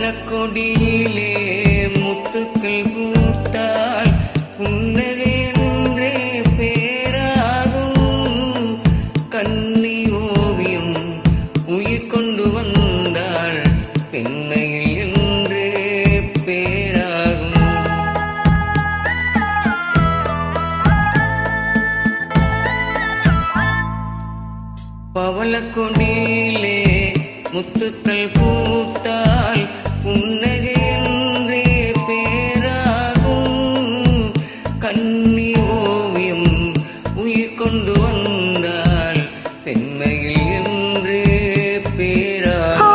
பவளக்கொடியிலே முத்துக்கள் பூத்தால் புன்னகை என்றே பேராகும். கன்னி ஓவியம் உயிர் கொண்டு வந்தாள் பெண்மையில் என்றே பேராகும். பவளக்கொடியிலே முத்துக்கள் பூத்தால் புன்னகை என்றே பேராகும். கன்னி ஓவியம் உயிர் கொண்டு வந்தால் பெண்மையில் என்றே பேராகும்.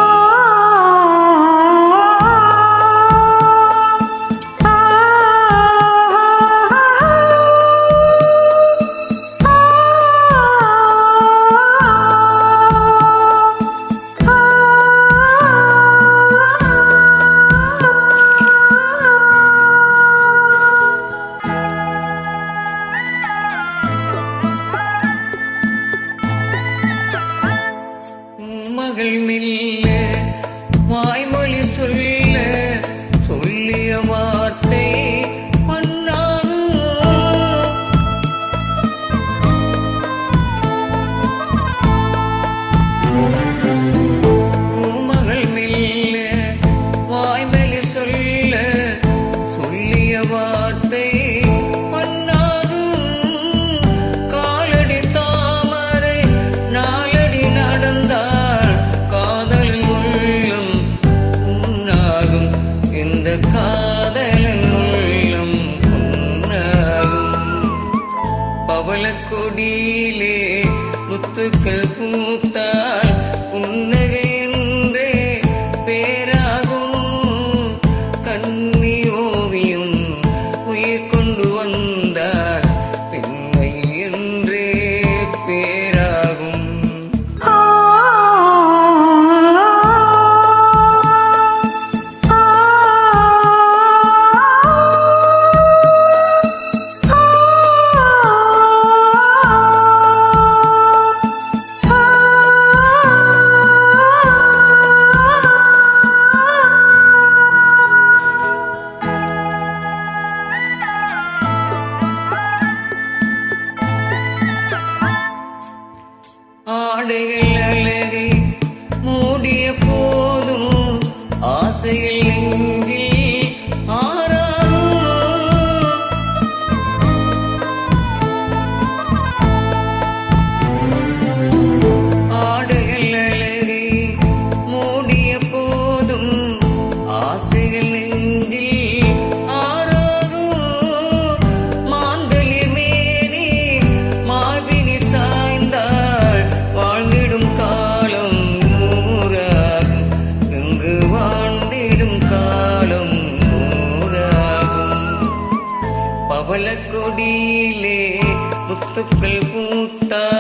மகள் மெல்ல வாய்மொழி சொல்ல சொல்லிய வார்த்தை மண்ணாகும். மகள் மெல்ல வாய்மொழி சொல்ல சொல்லிய வார்த்தை மண்ணாகும். காலடி தாமரை நாலடி நடந்தார் காதலன் உள்ளம் பொன்னாகும். பவளக்கொடியிலே முத்துக்கள் பூத்தால் புன்னகை என்றே பேராகும். கன்னி ஓவியம் உயிர் கொண்டு வந்தார் பெண்மையில் என்றே பேராகும். ஆடைகள் அழகை மூடிய போதும் ஆசையில் நெஞ்சில் ஆறாகும். ஆடைகள் அழகை மூடிய போதும் ஆசையில் நெஞ்சில் பவளக்கொடியிலே முத்துக்கள் பூத்தால்